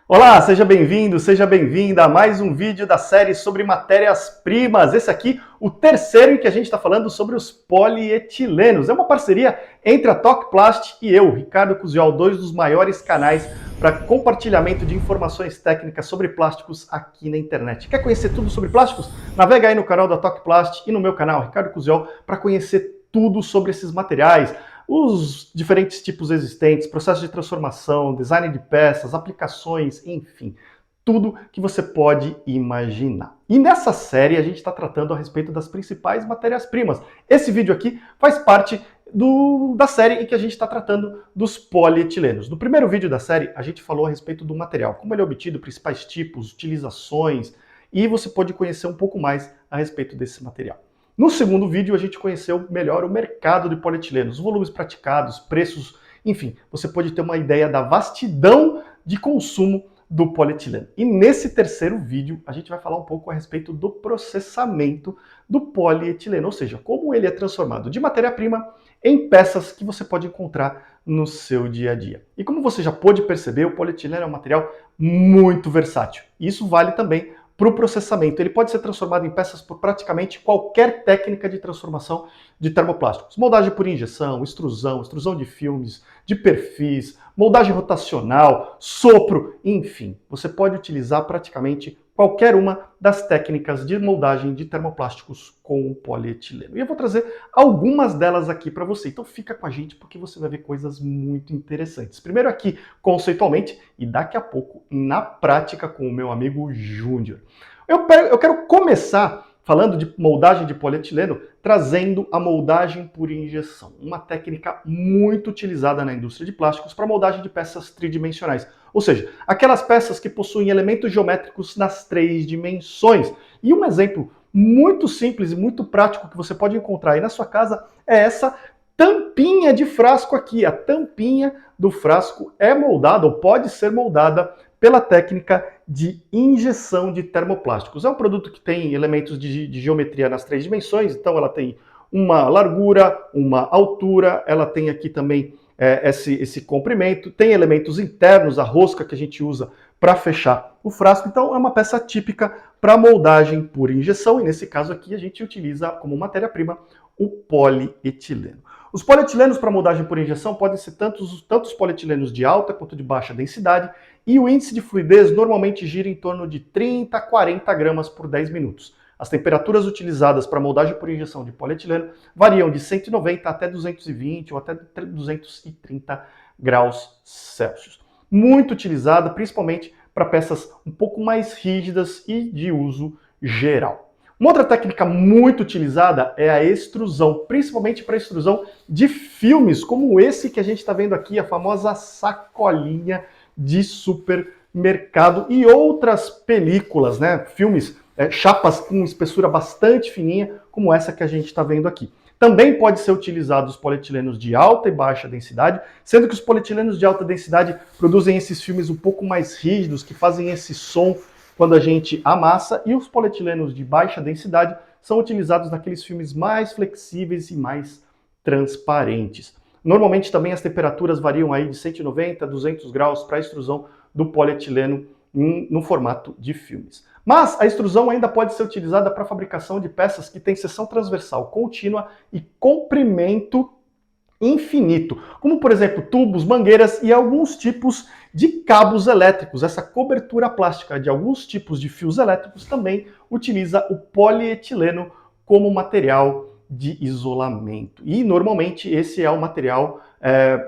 Olá, seja bem-vindo, seja bem-vinda a mais um vídeo da série sobre matérias-primas. Esse aqui, o terceiro em que a gente está falando sobre os polietilenos. É uma parceria entre a Tocplast e eu, Ricardo Cusiol, dois dos maiores canais para compartilhamento de informações técnicas sobre plásticos aqui na internet. Quer conhecer tudo sobre plásticos? Navega aí no canal da Tocplast e no meu canal, Ricardo Cusiol, para conhecer tudo sobre esses materiais, os diferentes tipos existentes, processo de transformação, design de peças, aplicações, enfim, tudo que você pode imaginar. E nessa série a gente está tratando a respeito das principais matérias-primas. Esse vídeo aqui faz parte da série em que a gente está tratando dos polietilenos. No primeiro vídeo da série, a gente falou a respeito do material, como ele é obtido, principais tipos, utilizações, e você pode conhecer um pouco mais a respeito desse material. No segundo vídeo, a gente conheceu melhor o mercado de polietilenos, os volumes praticados, preços, enfim, você pode ter uma ideia da vastidão de consumo do polietileno. E nesse terceiro vídeo, a gente vai falar um pouco a respeito do processamento do polietileno, ou seja, como ele é transformado de matéria-prima em peças que você pode encontrar no seu dia a dia. E como você já pôde perceber, o polietileno é um material muito versátil. E isso vale também para o processamento. Ele pode ser transformado em peças por praticamente qualquer técnica de transformação de termoplásticos. Moldagem por injeção, extrusão de filmes, de perfis, moldagem rotacional, sopro, enfim. Você pode utilizar praticamente qualquer uma das técnicas de moldagem de termoplásticos com polietileno. E eu vou trazer algumas delas aqui para você. Então fica com a gente porque você vai ver coisas muito interessantes. Primeiro aqui, conceitualmente, e daqui a pouco na prática com o meu amigo Júnior. Eu quero começar falando de moldagem de polietileno, trazendo a moldagem por injeção, uma técnica muito utilizada na indústria de plásticos para moldagem de peças tridimensionais, ou seja, aquelas peças que possuem elementos geométricos nas 3 dimensões. E um exemplo muito simples e muito prático que você pode encontrar aí na sua casa é essa tampinha de frasco aqui. A tampinha do frasco é moldada, ou pode ser moldada, pela técnica de injeção de termoplásticos. É um produto que tem elementos de geometria nas 3 dimensões, então ela tem uma largura, uma altura, ela tem aqui também esse comprimento, tem elementos internos, a rosca que a gente usa para fechar o frasco, então é uma peça típica para moldagem por injeção, e nesse caso aqui a gente utiliza como matéria-prima o polietileno. Os polietilenos para moldagem por injeção podem ser tantos polietilenos de alta quanto de baixa densidade, e o índice de fluidez normalmente gira em torno de 30 a 40 gramas por 10 minutos. As temperaturas utilizadas para moldagem por injeção de polietileno variam de 190 até 220 ou até 230 graus Celsius. Muito utilizada, principalmente para peças um pouco mais rígidas e de uso geral. Uma outra técnica muito utilizada é a extrusão, principalmente para extrusão de filmes, como esse que a gente está vendo aqui, a famosa sacolinha de supermercado e outras películas, né? Filmes, chapas com espessura bastante fininha, como essa que a gente está vendo aqui. Também pode ser utilizado os polietilenos de alta e baixa densidade, sendo que os polietilenos de alta densidade produzem esses filmes um pouco mais rígidos, que fazem esse som quando a gente amassa, e os polietilenos de baixa densidade são utilizados naqueles filmes mais flexíveis e mais transparentes. Normalmente também as temperaturas variam aí de 190 a 200 graus para a extrusão do polietileno no formato de filmes. Mas a extrusão ainda pode ser utilizada para a fabricação de peças que têm seção transversal contínua e comprimento infinito, como por exemplo tubos, mangueiras e alguns tipos de cabos elétricos. Essa cobertura plástica de alguns tipos de fios elétricos também utiliza o polietileno como material de isolamento. E normalmente esse é o material,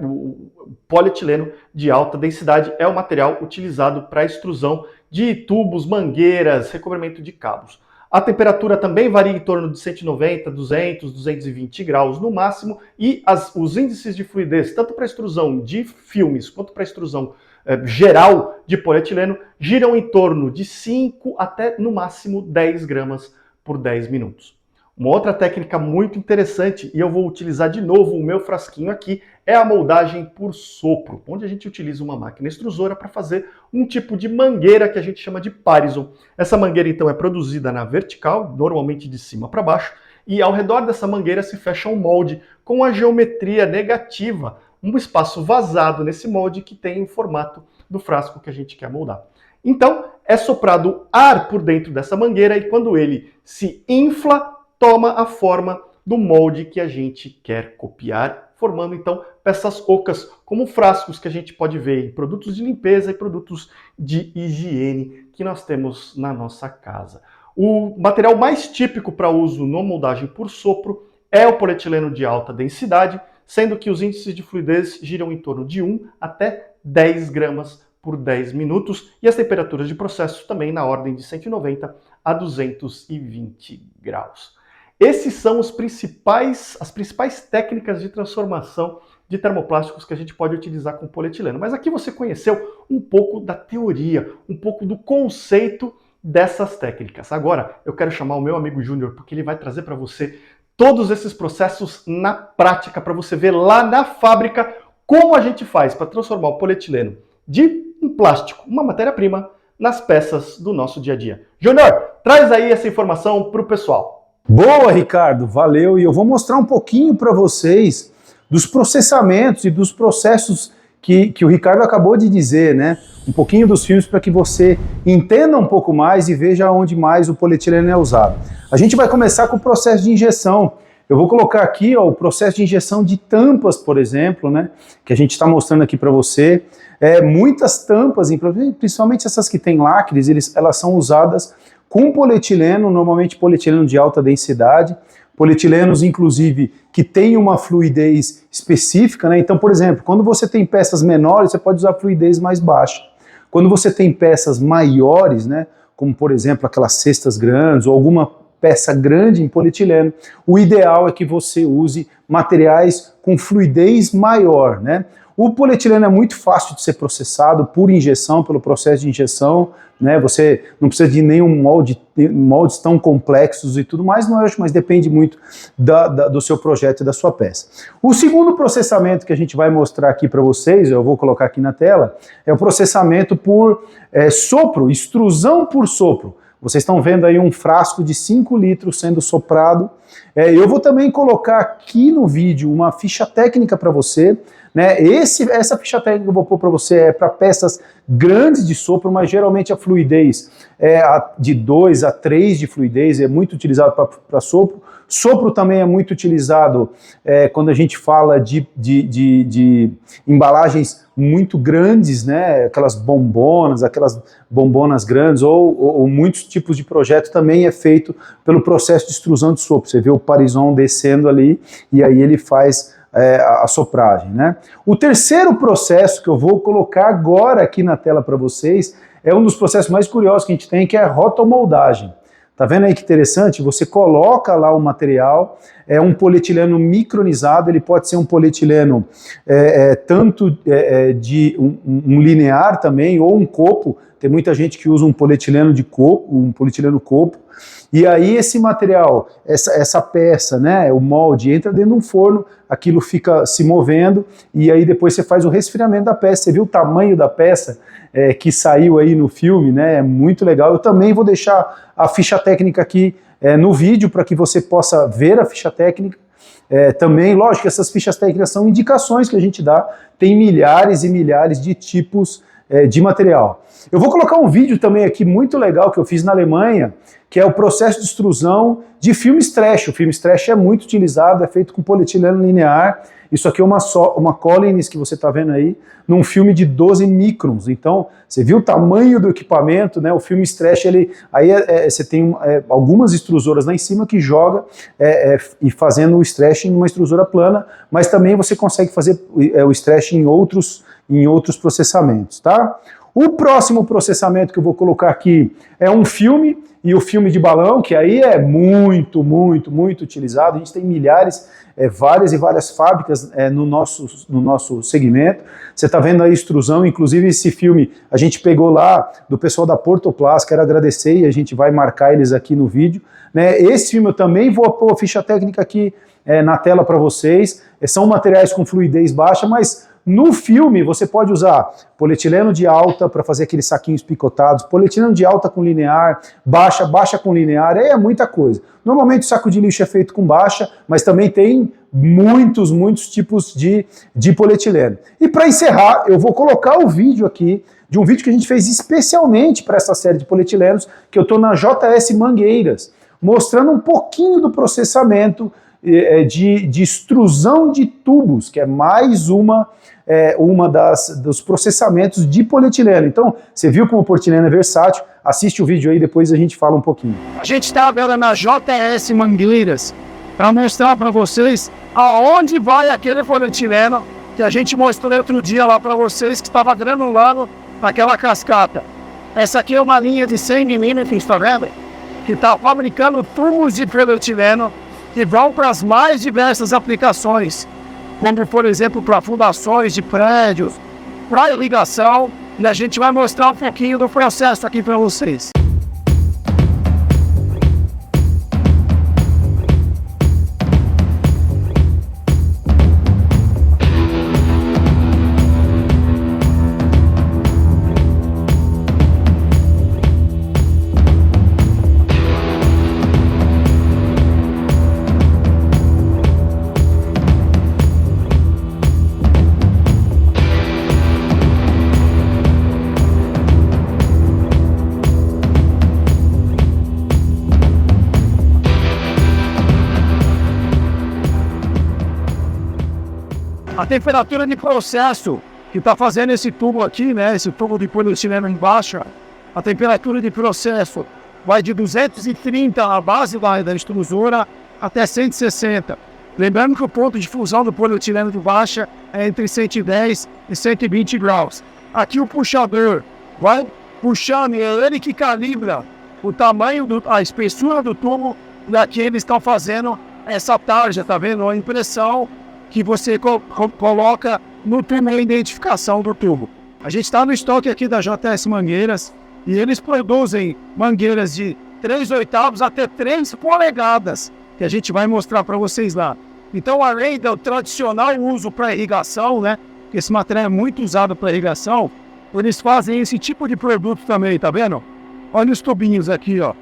o polietileno de alta densidade é o material utilizado para extrusão de tubos, mangueiras, recobrimento de cabos. A temperatura também varia em torno de 190, 200, 220 graus no máximo, e os índices de fluidez, tanto para extrusão de filmes quanto para extrusão geral de polietileno, giram em torno de 5 até no máximo 10 gramas por 10 minutos. Uma outra técnica muito interessante, e eu vou utilizar de novo o meu frasquinho aqui, é a moldagem por sopro, onde a gente utiliza uma máquina extrusora para fazer um tipo de mangueira que a gente chama de Parison. Essa mangueira então é produzida na vertical, normalmente de cima para baixo, e ao redor dessa mangueira se fecha um molde com a geometria negativa, um espaço vazado nesse molde que tem um formato do frasco que a gente quer moldar. Então, é soprado ar por dentro dessa mangueira e quando ele se infla, toma a forma do molde que a gente quer copiar, formando então peças ocas, como frascos que a gente pode ver em produtos de limpeza e produtos de higiene que nós temos na nossa casa. O material mais típico para uso na moldagem por sopro é o polietileno de alta densidade, sendo que os índices de fluidez giram em torno de 1 até 10 gramas por 10 minutos e as temperaturas de processo também na ordem de 190 a 220 graus. Esses são as principais técnicas de transformação de termoplásticos que a gente pode utilizar com polietileno. Mas aqui você conheceu um pouco da teoria, um pouco do conceito dessas técnicas. Agora eu quero chamar o meu amigo Júnior, porque ele vai trazer para você todos esses processos na prática, para você ver lá na fábrica como a gente faz para transformar o polietileno de um plástico, uma matéria-prima, nas peças do nosso dia a dia. Júnior, traz aí essa informação para o pessoal. Boa, Ricardo, valeu. E eu vou mostrar um pouquinho para vocês dos processamentos e dos processos que o Ricardo acabou de dizer, né? Um pouquinho dos filmes para que você entenda um pouco mais e veja onde mais o polietileno é usado. A gente vai começar com o processo de injeção. Eu vou colocar aqui ó, o processo de injeção de tampas, por exemplo, né? Que a gente está mostrando aqui para você. Muitas tampas, principalmente essas que têm lacres, elas são usadas com polietileno, normalmente polietileno de alta densidade, polietilenos, inclusive, que tem uma fluidez específica, né? Então, por exemplo, quando você tem peças menores, você pode usar fluidez mais baixa. Quando você tem peças maiores, né? Como, por exemplo, aquelas cestas grandes ou alguma peça grande em polietileno, o ideal é que você use materiais com fluidez maior, né? O polietileno é muito fácil de ser processado por injeção, pelo processo de injeção, né? Você não precisa de nenhum moldes tão complexos e tudo mais, não acho, mas depende muito do seu projeto e da sua peça. O segundo processamento que a gente vai mostrar aqui para vocês, eu vou colocar aqui na tela, é o processamento por sopro, extrusão por sopro. Vocês estão vendo aí um frasco de 5 litros sendo soprado. Eu vou também colocar aqui no vídeo uma ficha técnica para você, né? Essa ficha técnica que eu vou pôr para você é para peças grandes de sopro, mas geralmente a fluidez é de 2 a 3 de fluidez, é muito utilizado para sopro. Sopro também é muito utilizado quando a gente fala de embalagens muito grandes, né? Aquelas bombonas grandes, ou muitos tipos de projeto também é feito pelo processo de extrusão de sopro. Você vê o Parison descendo ali e aí ele faz a sopragem, né? O terceiro processo que eu vou colocar agora aqui na tela para vocês é um dos processos mais curiosos que a gente tem, que é a rotomoldagem. Tá vendo aí que interessante? Você coloca lá o material, é um polietileno micronizado, ele pode ser um polietileno tanto de um linear também, ou um copo. Tem muita gente que usa um polietileno de copo, um polietileno copo. E aí esse material, essa peça, né, o molde, entra dentro de um forno, aquilo fica se movendo e aí depois você faz o resfriamento da peça. Você viu o tamanho da peça que saiu aí no filme, né? É muito legal. Eu também vou deixar a ficha técnica aqui no vídeo para que você possa ver a ficha técnica. Também, lógico que essas fichas técnicas são indicações que a gente dá, tem milhares e milhares de tipos de material. Eu vou colocar um vídeo também aqui muito legal que eu fiz na Alemanha, que é o processo de extrusão de filme stretch. O filme stretch é muito utilizado, é feito com polietileno linear. Isso aqui é uma Collins que você está vendo aí, num filme de 12 microns. Então, você viu o tamanho do equipamento, né? O filme stretch, você tem algumas extrusoras lá em cima que joga e fazendo o stretch em uma extrusora plana, mas também você consegue fazer o stretch em outros processamentos, tá? O próximo processamento que eu vou colocar aqui é um filme, e o filme de balão, que aí é muito, muito, muito utilizado. A gente tem milhares, várias e várias fábricas no nosso segmento. Você está vendo a extrusão, inclusive esse filme a gente pegou lá do pessoal da Portoplas, quero agradecer e a gente vai marcar eles aqui no vídeo, né? Esse filme eu também vou pôr a ficha técnica aqui na tela para vocês. São materiais com fluidez baixa, mas no filme você pode usar polietileno de alta para fazer aqueles saquinhos picotados, polietileno de alta com linear, baixa com linear, é muita coisa. Normalmente o saco de lixo é feito com baixa, mas também tem muitos tipos de polietileno. E para encerrar, eu vou colocar o vídeo aqui de um vídeo que a gente fez especialmente para essa série de polietilenos, que eu estou na JS Mangueiras, mostrando um pouquinho do processamento de extrusão de tubos, que é mais uma dos processamentos de polietileno. Então, você viu como o polietileno é versátil, assiste o vídeo aí, depois a gente fala um pouquinho. A gente está agora na JS Mangueiras para mostrar para vocês aonde vai aquele polietileno que a gente mostrou outro dia lá para vocês, que estava granulando naquela cascata. Essa aqui é uma linha de 100 mm, tá vendo? Que está fabricando tubos de polietileno que vão para as mais diversas aplicações, como por exemplo para fundações de prédios, para irrigação, e a gente vai mostrar um pouquinho do processo aqui para vocês. A temperatura de processo que está fazendo esse tubo aqui, né, esse tubo de polietileno embaixo, a temperatura de processo vai de 230 a base da extrusora até 160. Lembrando que o ponto de fusão do polietileno de baixa é entre 110 e 120 graus. Aqui o puxador vai puxando, e é ele que calibra o tamanho, a espessura do tubo, daqui eles estão fazendo essa tarja, tá vendo? A impressão que você coloca no tubo, a identificação do tubo. A gente está no estoque aqui da JS Mangueiras e eles produzem mangueiras de 3/8 até 3 polegadas, que a gente vai mostrar para vocês lá. Então, além do tradicional uso para irrigação, né, que esse material é muito usado para irrigação, eles fazem esse tipo de produto também, tá vendo? Olha os tubinhos aqui, ó.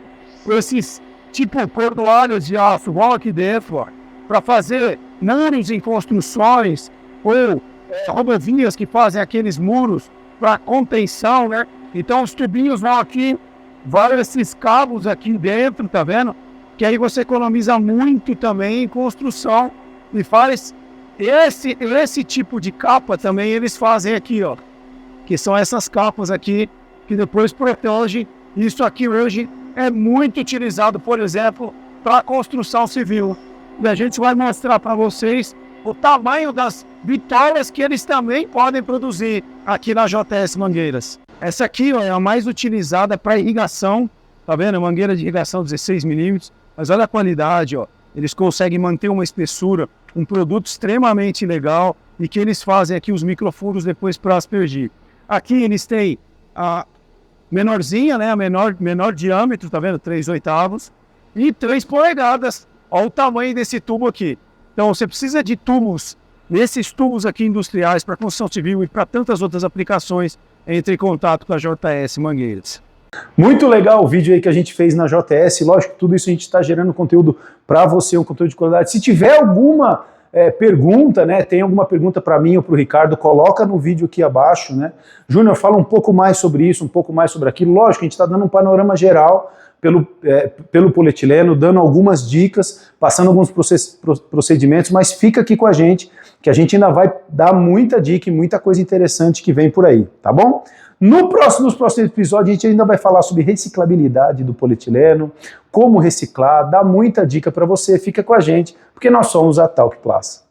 Esses tipo cordoalhos de aço, igual aqui dentro, ó, para fazer nanos em construções, ou rodovias que fazem aqueles muros para contenção, né? Então os tubinhos vão aqui, vários esses cabos aqui dentro, tá vendo? Que aí você economiza muito também em construção e faz esse tipo de capa também eles fazem aqui, ó. Que são essas capas aqui que depois protegem. Isso aqui hoje é muito utilizado, por exemplo, para construção civil. E a gente vai mostrar para vocês o tamanho das vitórias que eles também podem produzir aqui na JS Mangueiras. Essa aqui, ó, é a mais utilizada para irrigação, tá vendo? Mangueira de irrigação 16 mm, mas olha a qualidade, ó. Eles conseguem manter uma espessura, um produto extremamente legal e que eles fazem aqui os microfuros depois para aspergir. Aqui eles têm a menorzinha, né? A menor diâmetro, tá vendo? 3/8 e 3 polegadas. Olha o tamanho desse tubo aqui. Então você precisa de tubos, nesses tubos aqui industriais para construção civil e para tantas outras aplicações, entre em contato com a JS Mangueiras. Muito legal o vídeo aí que a gente fez na JS. Lógico que tudo isso a gente está gerando conteúdo para você, um conteúdo de qualidade. Se tiver alguma pergunta, né, tem alguma pergunta para mim ou para o Ricardo, coloca no vídeo aqui abaixo, né? Júnior, fala um pouco mais sobre isso, um pouco mais sobre aquilo. Lógico, a gente está dando um panorama geral pelo polietileno, dando algumas dicas, passando alguns procedimentos, mas fica aqui com a gente, que a gente ainda vai dar muita dica e muita coisa interessante que vem por aí, tá bom? Nos próximos episódios a gente ainda vai falar sobre reciclabilidade do polietileno, como reciclar, dar muita dica para você, fica com a gente, porque nós somos a Talk Plus.